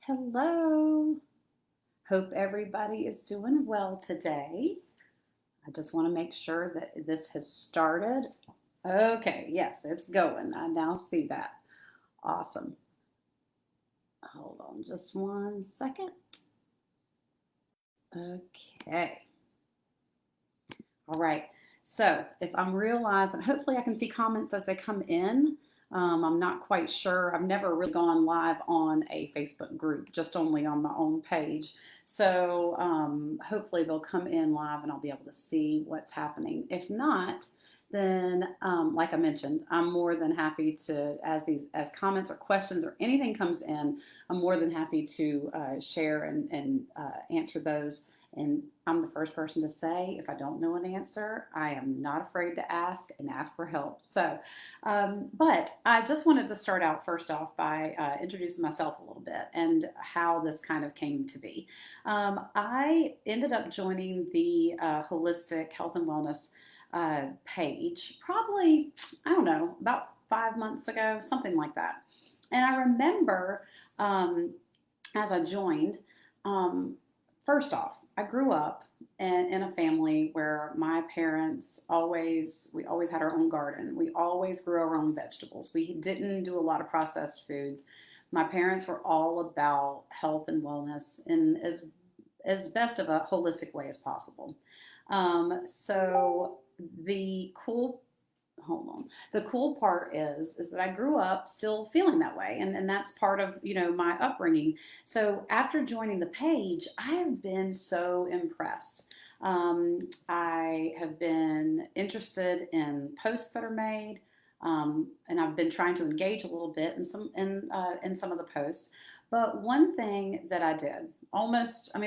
Hello. Hope everybody is doing well today. I just want to make sure that this has started. Okay, yes, it's going. I now see that. Awesome. Hold on just one second. Okay. All right. So if I'm realizing, hopefully I can see comments as they come in. I'm not quite sure. I've never really gone live on a Facebook group, just only on my own page. So hopefully they'll come in live and I'll be able to see what's happening. If not, then like I mentioned, I'm more than happy to, as comments or questions or anything comes in, I'm more than happy to share and answer those. And I'm the first person to say, if I don't know an answer, I am not afraid to ask and ask for help. But I just wanted to start out first off by introducing myself a little bit and how this kind of came to be. I ended up joining the Holistic Health and Wellness page probably, I don't know, about 5 months ago, something like that. And I remember as I joined, first off, I grew up in a family where my parents we always had our own garden. We always grew our own vegetables. We didn't do a lot of processed foods. My parents were all about health and wellness in as best of a holistic way as possible. So the cool hold on. The cool part is that I grew up still feeling that way, and that's part of my upbringing. So after joining the page, I have been so impressed. I have been interested in posts that are made, and I've been trying to engage a little bit in some of the posts. But one thing that I did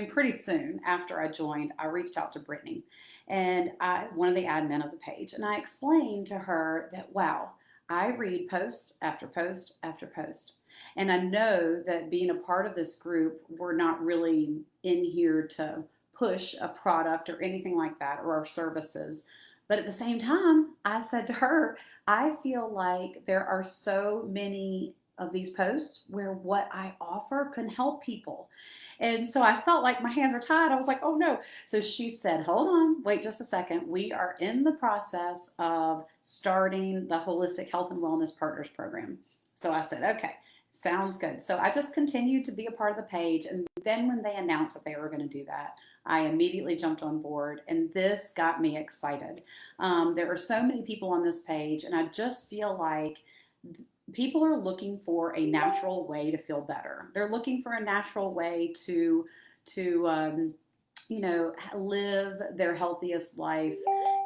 pretty soon after I joined, I reached out to Brittany, and one of the admin of the page, and I explained to her that wow, I read post after post after post, and I know that being a part of this group, we're not really in here to push a product or anything like that or our services. But at the same time, I said to her, I feel like there are so many of these posts where what I offer can help people. And so I felt like my hands were tied. I was like, oh no. So she said, hold on, wait just a second. We are in the process of starting the Holistic Health and Wellness Partners Program. So I said, okay, sounds good. So I just continued to be a part of the page. And then when they announced that they were going to do that, I immediately jumped on board, and this got me excited. There are so many people on this page, and I just feel like people are looking for a natural way to feel better. They're looking for a natural way to live their healthiest life.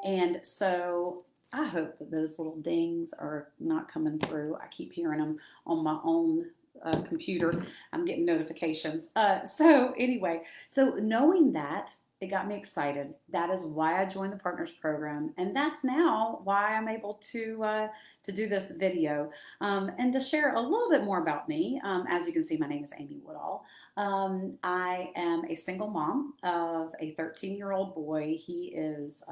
And so I hope that those little dings are not coming through. I keep hearing them on my own computer. I'm getting notifications. So anyway, so knowing that, it got me excited. That is why I joined the Partners Program, and that's now why I'm able to do this video and to share a little bit more about me. As you can see, my name is Amy Woodall. I am a single mom of a 13-year-old boy. He's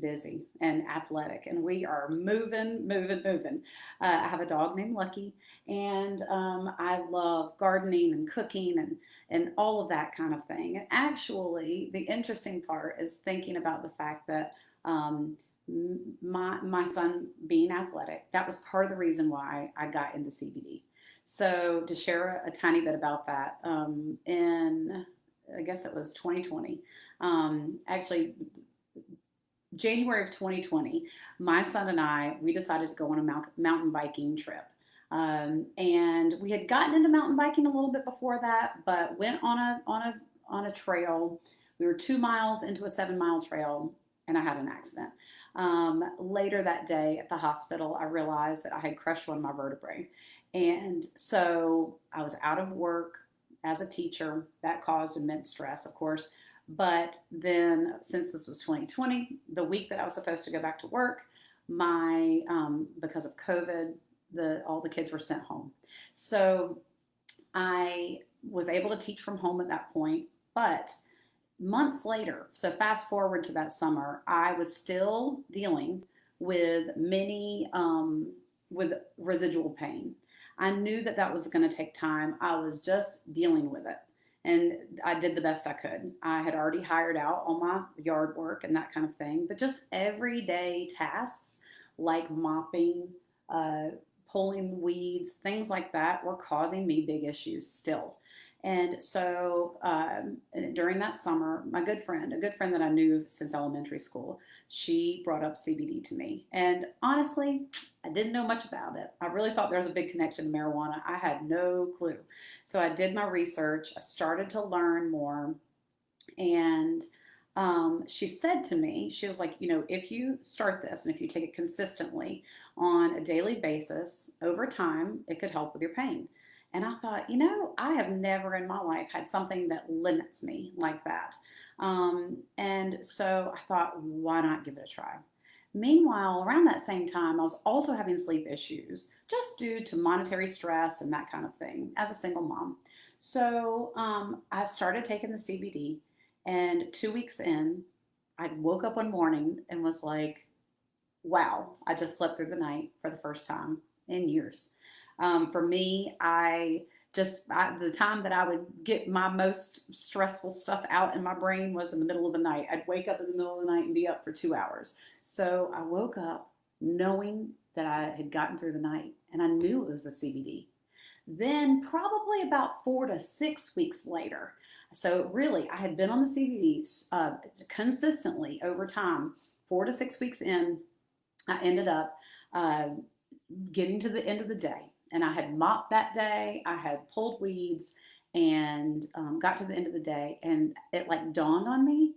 busy and athletic, and we are moving, moving, moving. I have a dog named Lucky, and I love gardening and cooking and all of that kind of thing. And actually, the interesting part is thinking about the fact that my son being athletic, that was part of the reason why I got into CBD. So to share a tiny bit about that, in I guess it was 2020, actually January of 2020, my son and we decided to go on a mountain biking trip. And we had gotten into mountain biking a little bit before that, but went on a trail. We were 2 miles into a 7 mile trail, and I had an accident. Later that day at the hospital, I realized that I had crushed one of my vertebrae. And so I was out of work as a teacher. That caused immense stress, of course. But then, since this was 2020, the week that I was supposed to go back to work, because of COVID, all the kids were sent home. So I was able to teach from home at that point. But months later, so fast forward to that summer, I was still dealing with with residual pain. I knew that that was going to take time. I was just dealing with it. And I did the best I could. I had already hired out all my yard work and that kind of thing, but just everyday tasks like mopping, uh, pulling weeds, things like that were causing me big issues still. And so during that summer, my good friend, a good friend that I knew since elementary school, she brought up CBD to me. And honestly, I didn't know much about it. I really thought there was a big connection to marijuana. I had no clue. So I did my research. I started to learn more. And she said to me, she was like, if you start this and if you take it consistently on a daily basis over time, it could help with your pain. And I thought, I have never in my life had something that limits me like that. And so I thought, why not give it a try? Meanwhile, around that same time, I was also having sleep issues just due to monetary stress and that kind of thing as a single mom. So I started taking the CBD, and 2 weeks in, I woke up one morning and was like, wow, I just slept through the night for the first time in years. For me, the time that I would get my most stressful stuff out in my brain was in the middle of the night. I'd wake up in the middle of the night and be up for 2 hours. So I woke up knowing that I had gotten through the night, and I knew it was the CBD. Then, probably about 4 to 6 weeks later, so really, I had been on the CBD consistently over time. 4 to 6 weeks in, I ended up uh, getting to the end of the day, and I had mopped that day. I had pulled weeds, and got to the end of the day, and it like dawned on me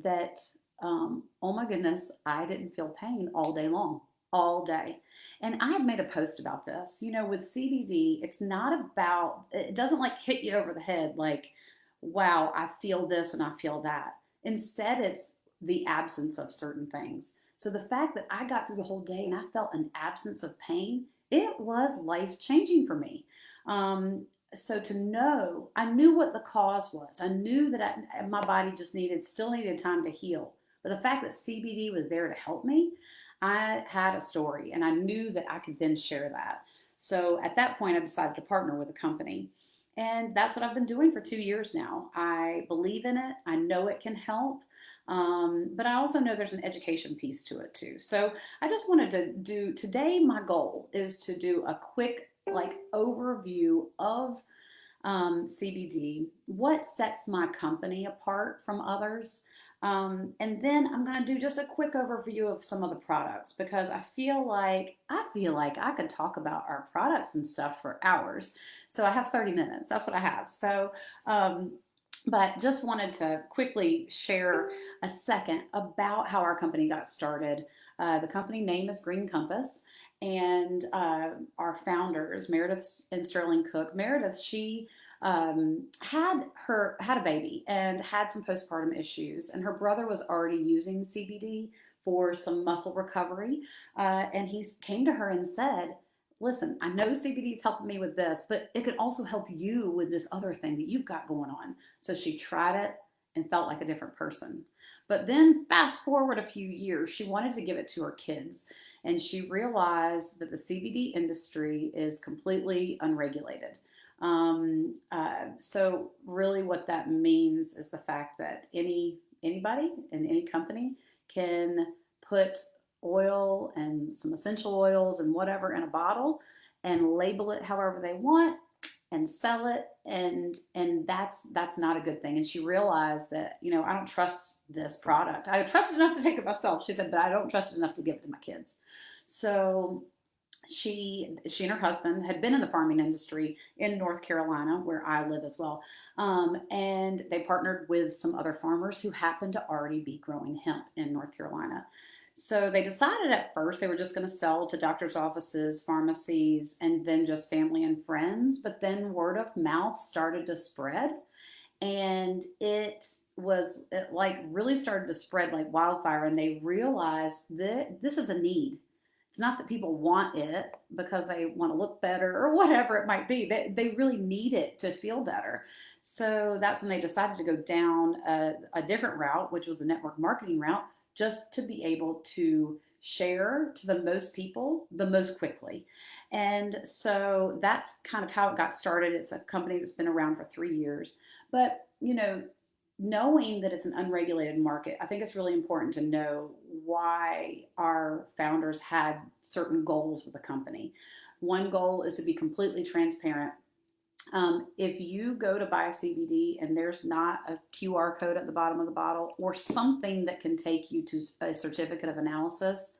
that oh my goodness, I didn't feel pain all day long, all day. And I had made a post about this. With CBD, it's not about, it doesn't like hit you over the head like, wow, I feel this and I feel that. Instead, it's the absence of certain things. So the fact that I got through the whole day and I felt an absence of pain, it was life changing for me. Um, so to know, I knew what the cause was. I knew that my body just still needed time to heal. But the fact that CBD was there to help me, I had a story and I knew that I could then share that. So at that point, I decided to partner with a company. And that's what I've been doing for 2 years now. I believe in it. I know it can help. But I also know there's an education piece to it too. So I just wanted to do today. My goal is to do a quick like overview of CBD, what sets my company apart from others. And then I'm going to do just a quick overview of some of the products because I feel like I could talk about our products and stuff for hours. So I have 30 minutes. That's what I have. So, but just wanted to quickly share a second about how our company got started. The company name is Green Compass, and our founders, Meredith and Sterling Cook. Meredith, she had a baby and had some postpartum issues, and her brother was already using CBD for some muscle recovery, and he came to her and said, listen, I know CBD is helping me with this, but it could also help you with this other thing that you've got going on. So she tried it and felt like a different person. But then fast forward a few years, she wanted to give it to her kids, and she realized that the CBD industry is completely unregulated. So really what that means is the fact that anybody in any company can put oil and some essential oils and whatever in a bottle and label it however they want and sell it, and that's not a good thing. And she realized that, I don't trust this product. I trust it enough to take it myself, she said, but I don't trust it enough to give it to my kids. So she and her husband had been in the farming industry in North Carolina, where I live as well, and they partnered with some other farmers who happened to already be growing hemp in North Carolina. So they decided at first they were just going to sell to doctors' offices, pharmacies, and then just family and friends. But then word of mouth started to spread, and it like really started to spread like wildfire. And they realized that this is a need. It's not that people want it because they want to look better or whatever it might be. They really need it to feel better. So that's when they decided to go down a different route, which was the network marketing route, just to be able to share to the most people the most quickly. And so that's kind of how it got started. It's a company that's been around for 3 years. But, knowing that it's an unregulated market, I think it's really important to know why our founders had certain goals with the company. One goal is to be completely transparent. If you go to buy a CBD and there's not a QR code at the bottom of the bottle or something that can take you to a certificate of analysis,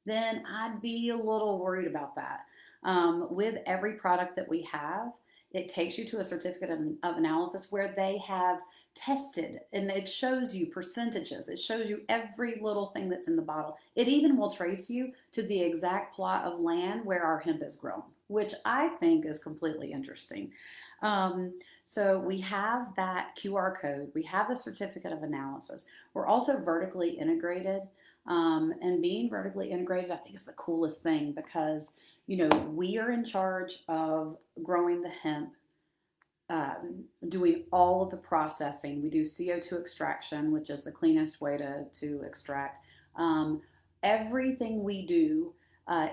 then I'd be a little worried about that. With every product that we have, it takes you to a certificate of analysis where they have tested, and it shows you percentages. It shows you every little thing that's in the bottle. It even will trace you to the exact plot of land where our hemp is grown, which I think is completely interesting. So we have that QR code, we have the certificate of analysis. We're also vertically integrated. And being vertically integrated, I think, is the coolest thing because, we are in charge of growing the hemp, doing all of the processing. We do CO2 extraction, which is the cleanest way to extract. Everything we do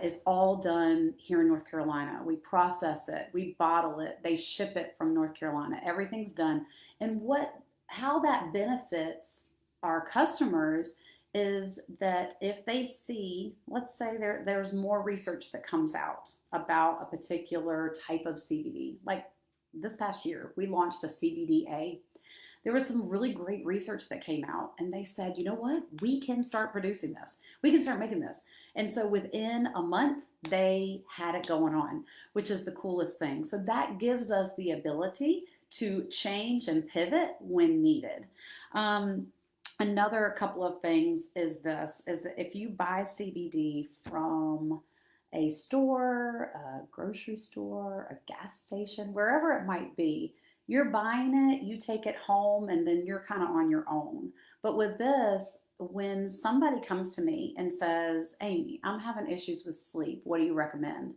is all done here in North Carolina. We process it, we bottle it, they ship it from North Carolina. Everything's done. And how that benefits our customers is that if they see, let's say there's more research that comes out about a particular type of CBD. Like this past year, we launched a CBDA. There was some really great research that came out, and they said, you know what? We can start producing this. We can start making this. And so within a month, they had it going on, which is the coolest thing. So that gives us the ability to change and pivot when needed. Another couple of things is that if you buy CBD from a store, a grocery store, a gas station, wherever it might be, you're buying it, you take it home, and then you're kind of on your own. But with this, when somebody comes to me and says, Amy, I'm having issues with sleep, what do you recommend?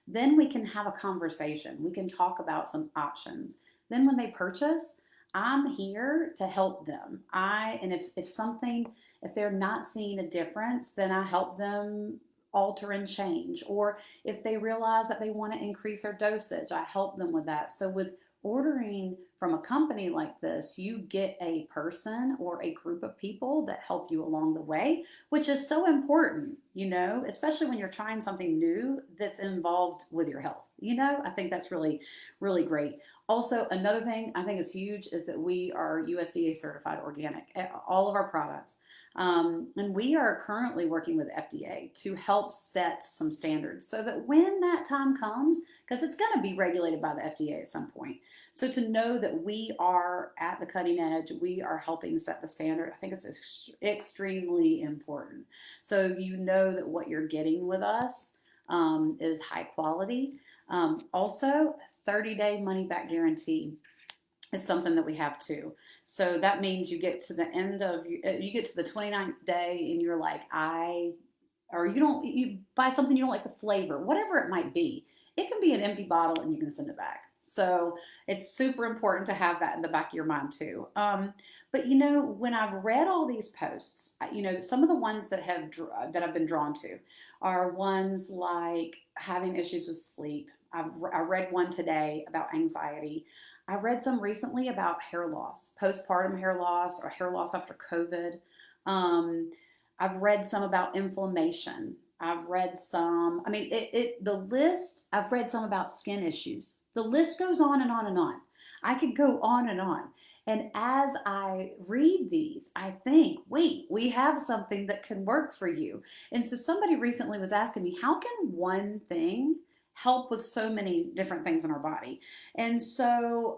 Then we can have a conversation. We can talk about some options. Then when they purchase, I'm here to help them. And if they're not seeing a difference, then I help them alter and change. Or if they realize that they want to increase their dosage, I help them with that. So with ordering from a company like this, you get a person or a group of people that help you along the way, which is so important, especially when you're trying something new that's involved with your health. I think that's really, really great. Also, another thing I think is huge is that we are USDA certified organic, all of our products. And we are currently working with FDA to help set some standards so that when that time comes, because it's going to be regulated by the FDA at some point. So to know that we are at the cutting edge, we are helping set the standard, I think it's extremely important. So that what you're getting with us is high quality. Also, 30-day money-back guarantee is something that we have too. So that means you get to the you get to the 29th day and you're like, you buy something, you don't like the flavor, whatever it might be. It can be an empty bottle and you can send it back. So it's super important to have that in the back of your mind too. But when I've read all these posts, some of the ones that I've been drawn to are ones like having issues with sleep. I read one today about anxiety. I read some recently about hair loss, postpartum hair loss or hair loss after COVID. I've read some about inflammation. I've read some, I've read some about skin issues. The list goes on and on and on. I could go on and on. And as I read these, I think, wait, we have something that can work for you. And so somebody recently was asking me, how can one thing help with so many different things in our body? And so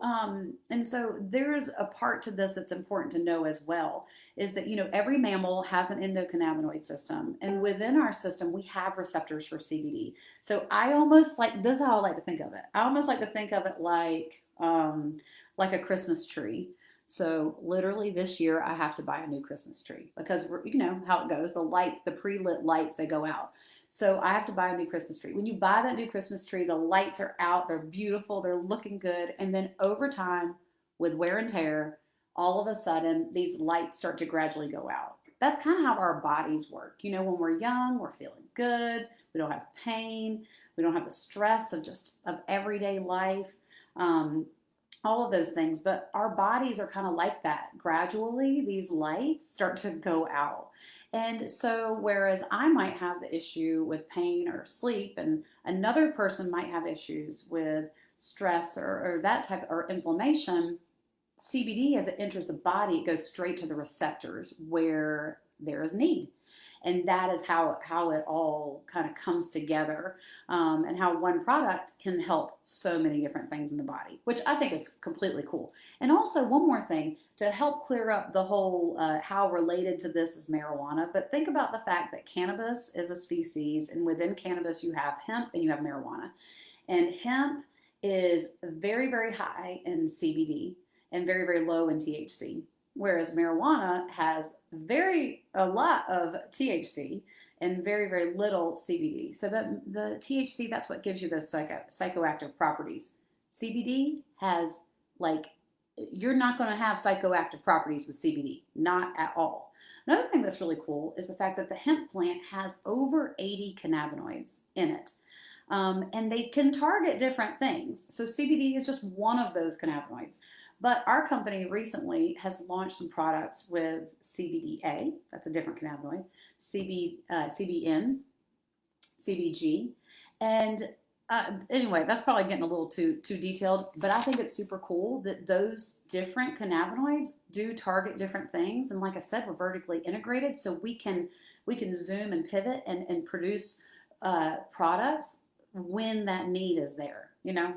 there's a part to this that's important to know as well, is that, every mammal has an endocannabinoid system. And within our system, we have receptors for CBD. So this is how I like to think of it. I almost like to think of it like a Christmas tree. So literally this year I have to buy a new Christmas tree because you know how it goes. The pre-lit lights, they go out. So I have to buy a new Christmas tree. When you buy that new Christmas tree, the lights are out, they're beautiful, they're looking good. And then over time with wear and tear, all of a sudden these lights start to gradually go out. That's kind of how our bodies work. You know, when we're young, we're feeling good. We don't have pain. We don't have the stress of just of everyday life. Um, all of those things, but our bodies are kind of like that. Gradually, these lights start to go out. And so, whereas I might have the issue with pain or sleep, and another person might have issues with stress or that type or inflammation, CBD, as it enters the body, it goes straight to the receptors where there is need. And that is how it all kind of comes together, and how one product can help so many different things in the body, which I think is completely cool. And also, one more thing to help clear up the whole how related to this is marijuana. But think about the fact that cannabis is a species, and within cannabis, you have hemp and you have marijuana. And hemp is very, very high in CBD and very, very low in THC. Whereas marijuana has a lot of THC and very, very little CBD. So the THC, that's what gives you those psychoactive properties. CBD has, like, you're not going to have psychoactive properties with CBD, not at all. Another thing that's really cool is the fact that the hemp plant has over 80 cannabinoids in it. And they can target different things. So CBD is just one of those cannabinoids. But our company recently has launched some products with CBDA, that's a different cannabinoid, CBN, CBG, and anyway, that's probably getting a little too detailed, but I think it's super cool that those different cannabinoids do target different things. And like I said, we're vertically integrated, so we can zoom and pivot and produce products when that need is there,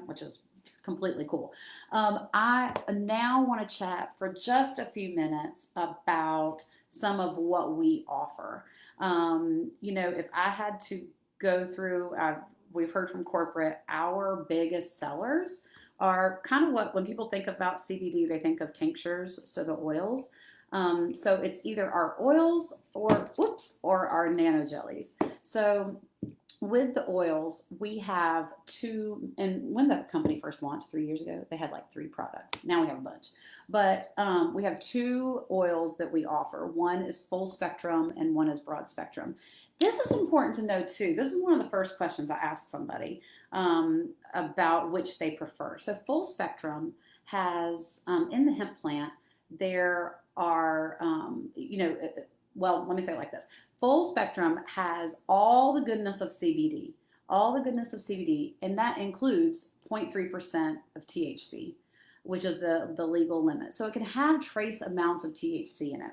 which is completely cool. I now want to chat for just a few minutes about some of what we offer. If I had to go through, we've heard from corporate, our biggest sellers are kind of what, when people think about CBD, they think of tinctures, so the oils. So it's either our oils or our nano jellies. So with the oils, we have two, and when the company first launched 3 years ago, they had like 3 products. Now we have a bunch. But we have 2 oils that we offer. One is full spectrum and one is broad spectrum. This is important to know too. This is one of the first questions I asked somebody about which they prefer. So full spectrum has, in the hemp plant, there are, well, let me say it like this. Full spectrum has all the goodness of CBD, and that includes 0.3% of THC, which is the legal limit. So it can have trace amounts of THC in it.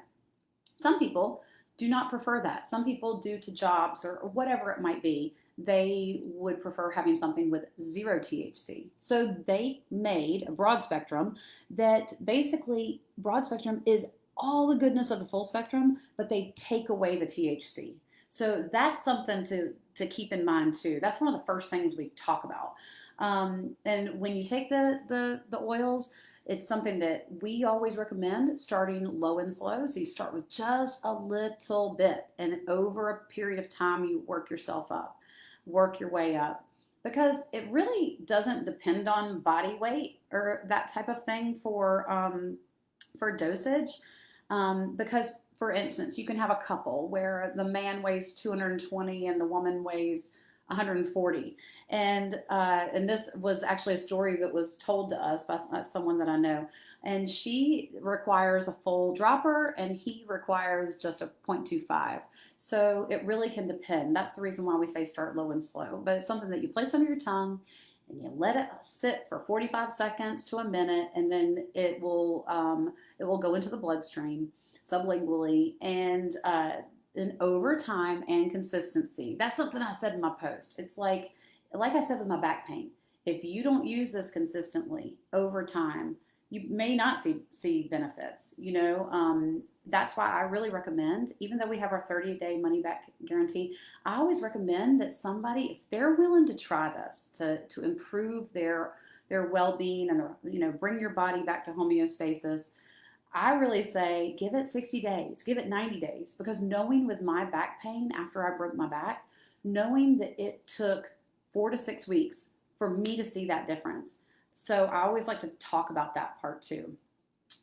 Some people do not prefer that. Some people, due to jobs or whatever it might be, they would prefer having something with 0 THC. So they made a broad spectrum that basically, broad spectrum is all the goodness of the full spectrum, but they take away the THC. So that's something to keep in mind too. That's one of the first things we talk about. And when you take the oils, it's something that we always recommend starting low and slow. So you start with just a little bit, and over a period of time, you work yourself up, work your way up. Because it really doesn't depend on body weight or that type of thing for dosage. Because, for instance, you can have a couple where the man weighs 220 and the woman weighs 140. And this was actually a story that was told to us by someone that I know. And she requires a full dropper and he requires just a 0.25. So it really can depend. That's the reason why we say start low and slow. But it's something that you place under your tongue and you let it sit for 45 seconds to a minute, and then it will go into the bloodstream sublingually, and over time and consistency. That's something I said in my post. It's like I said with my back pain. If you don't use this consistently over time, you may not see benefits. That's why I really recommend, even though we have our 30-day money back guarantee, I always recommend that somebody, if they're willing to try this to improve their well-being and bring your body back to homeostasis, I really say give it 60 days, give it 90 days, because knowing with my back pain after I broke my back, knowing that it took 4 to 6 weeks for me to see that difference. So I always like to talk about that part too.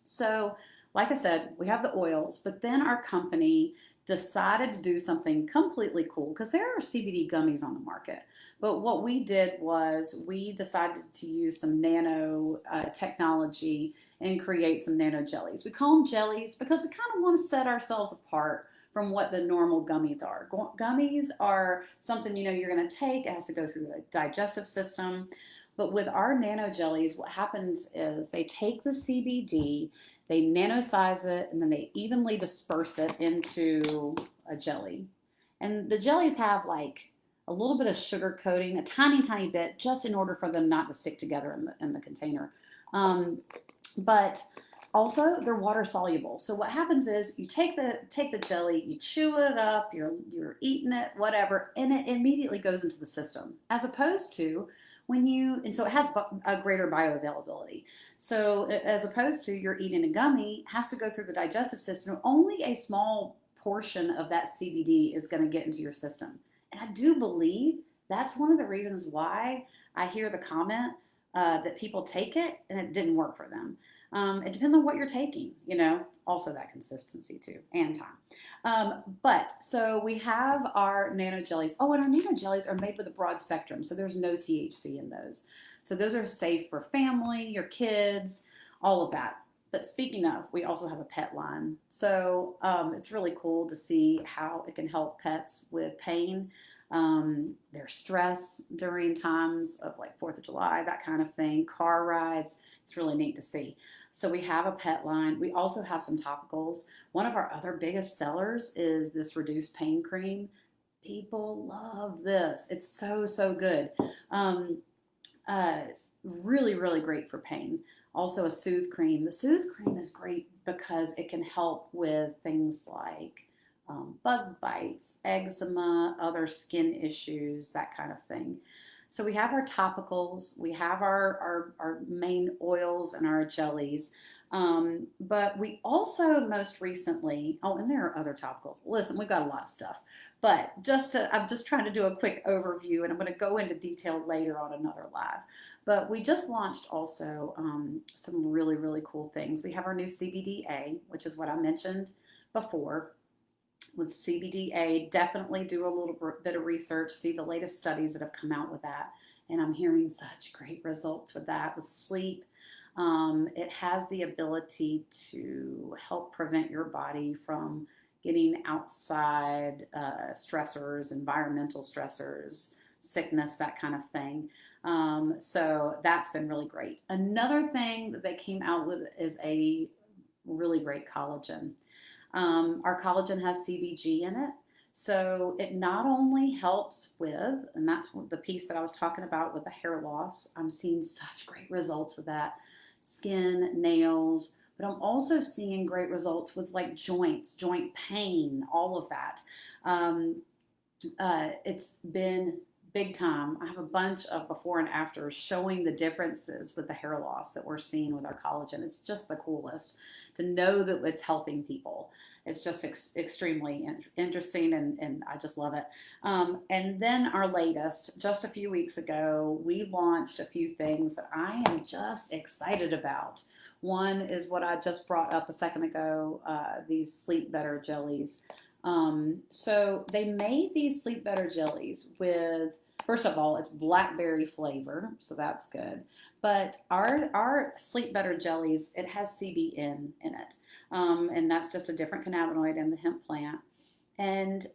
So like I said, we have the oils, but then our company decided to do something completely cool because there are CBD gummies on the market. But what we did was we decided to use some nano technology and create some nano jellies. We call them jellies because we kind of want to set ourselves apart from what the normal gummies are. Gummies are something you're going to take. It has to go through the digestive system. But with our nano jellies, what happens is they take the CBD, they nanosize it, and then they evenly disperse it into a jelly. And the jellies have like a little bit of sugar coating, a tiny, tiny bit, just in order for them not to stick together in the container. But also they're water soluble. So what happens is you take the jelly, you chew it up, you're eating it, whatever, and it immediately goes into the system. As opposed to and so it has a greater bioavailability. So as opposed to you're eating a gummy, has to go through the digestive system. Only a small portion of that CBD is going to get into your system. And I do believe that's one of the reasons why I hear the comment that people take it and it didn't work for them. It depends on what you're taking, also that consistency too, and time. But so we have our nano jellies. Oh, and our nano jellies are made with a broad spectrum, so there's no THC in those. So those are safe for family, your kids, all of that. But speaking of, we also have a pet line. So it's really cool to see how it can help pets with pain, their stress during times of like 4th of July, that kind of thing, car rides. It's really neat to see. So we have a pet line. We also have some topicals. One of our other biggest sellers is this reduced pain cream. People love this. It's so, so good. Really, really great for pain. Also a soothe cream. The soothe cream is great because it can help with things like bug bites, eczema, other skin issues, that kind of thing. So we have our topicals, we have our main oils and our jellies, but we also most recently, and there are other topicals. Listen, we've got a lot of stuff, but I'm just trying to do a quick overview, and I'm going to go into detail later on another live. But we just launched also some really, really cool things. We have our new CBDA, which is what I mentioned before. With CBDA, definitely do a little bit of research, see the latest studies that have come out with that. And I'm hearing such great results with that, with sleep. It has the ability to help prevent your body from getting outside stressors, environmental stressors, sickness, that kind of thing. So that's been really great. Another thing that they came out with is a really great collagen. Our collagen has CBG in it. So it not only helps with, and that's the piece that I was talking about with the hair loss, I'm seeing such great results with that, skin, nails, but I'm also seeing great results with like joints, joint pain, all of that. It's been big time. I have a bunch of before and afters showing the differences with the hair loss that we're seeing with our collagen. It's just the coolest to know that it's helping people. It's just extremely interesting, and I just love it. And then our latest, just a few weeks ago, we launched a few things that I am just excited about. One is what I just brought up a second ago, these Sleep Better jellies. So they made these Sleep Better jellies with, first of all, it's blackberry flavor, so that's good. But our Sleep Better jellies, it has CBN in it. And that's just a different cannabinoid in the hemp plant. And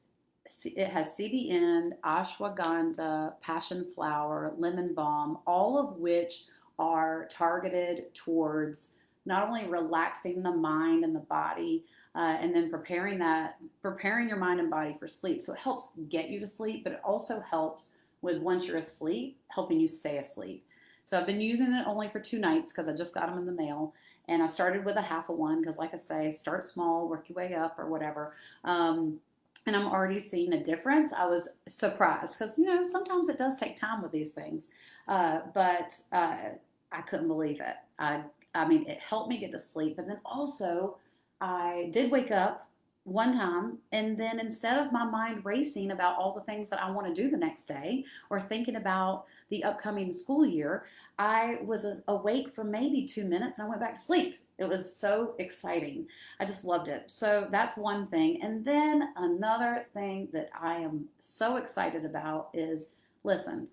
it has CBN, ashwagandha, passion flower, lemon balm, all of which are targeted towards not only relaxing the mind and the body, and then preparing your mind and body for sleep. So it helps get you to sleep, but it also helps with once you're asleep, helping you stay asleep. So I've been using it only for 2 nights because I just got them in the mail. And I started with a half of one because, like I say, start small, work your way up or whatever. And I'm already seeing a difference. I was surprised because, sometimes it does take time with these things. But I couldn't believe it. I mean, it helped me get to sleep. But then also, I did wake up one time, and then instead of my mind racing about all the things that I want to do the next day or thinking about the upcoming school year, I was awake for maybe 2 minutes and I went back to sleep. It was so exciting. I just loved it. So that's one thing. And then another thing that I am so excited about is, listen,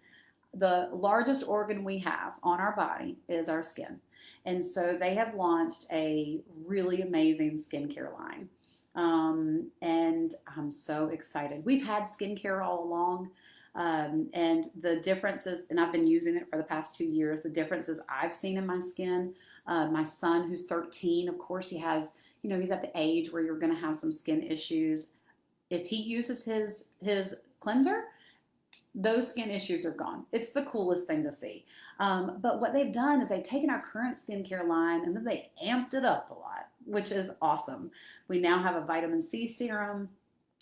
the largest organ we have on our body is our skin. And so they have launched a really amazing skincare line. And I'm so excited. We've had skincare all along. And the differences, and I've been using it for the past 2 years, the differences I've seen in my skin. My son, who's 13, of course, he has, he's at the age where you're going to have some skin issues. If he uses his cleanser, those skin issues are gone. It's the coolest thing to see. But what they've done is they've taken our current skincare line and then they amped it up a lot, which is awesome. We now have a vitamin C serum.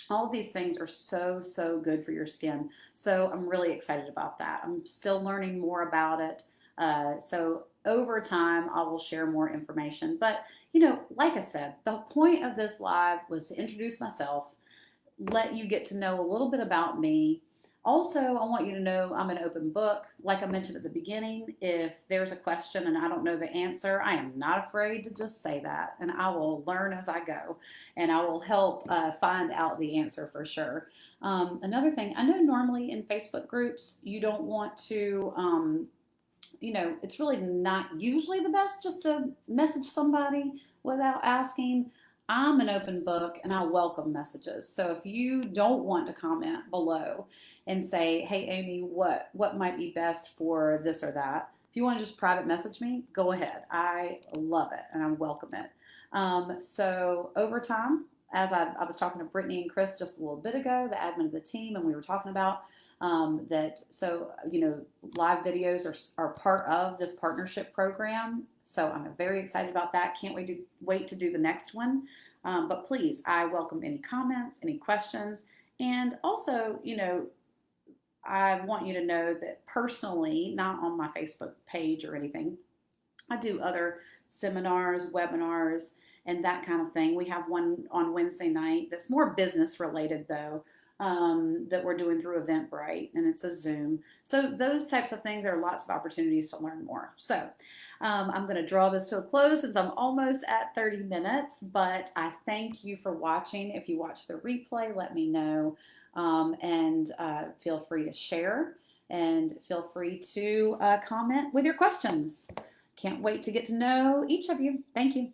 All of these things are so, so good for your skin. So I'm really excited about that. I'm still learning more about it. So over time, I will share more information. But, like I said, the point of this live was to introduce myself, let you get to know a little bit about me. Also, I want you to know I'm an open book. Like I mentioned at the beginning, if there's a question and I don't know the answer, I am not afraid to just say that. And I will learn as I go. And I will help find out the answer for sure. Another thing, I know normally in Facebook groups, you don't want to, it's really not usually the best just to message somebody without asking. I'm an open book and I welcome messages. So if you don't want to comment below and say, hey, Amy, what might be best for this or that? If you want to just private message me, go ahead. I love it and I welcome it. So over time, as I was talking to Brittany and Chris just a little bit ago, the admin of the team, and we were talking about live videos are part of this partnership program. So I'm very excited about that. Can't wait to do the next one. But please, I welcome any comments, any questions. And also, I want you to know that personally, not on my Facebook page or anything, I do other seminars, webinars, and that kind of thing. We have one on Wednesday night that's more business related though. That we're doing through Eventbrite, and it's a Zoom. So those types of things, there are lots of opportunities to learn more. So I'm going to draw this to a close since I'm almost at 30 minutes, but I thank you for watching. If you watch the replay, let me know, and feel free to share, and feel free to comment with your questions. Can't wait to get to know each of you. Thank you.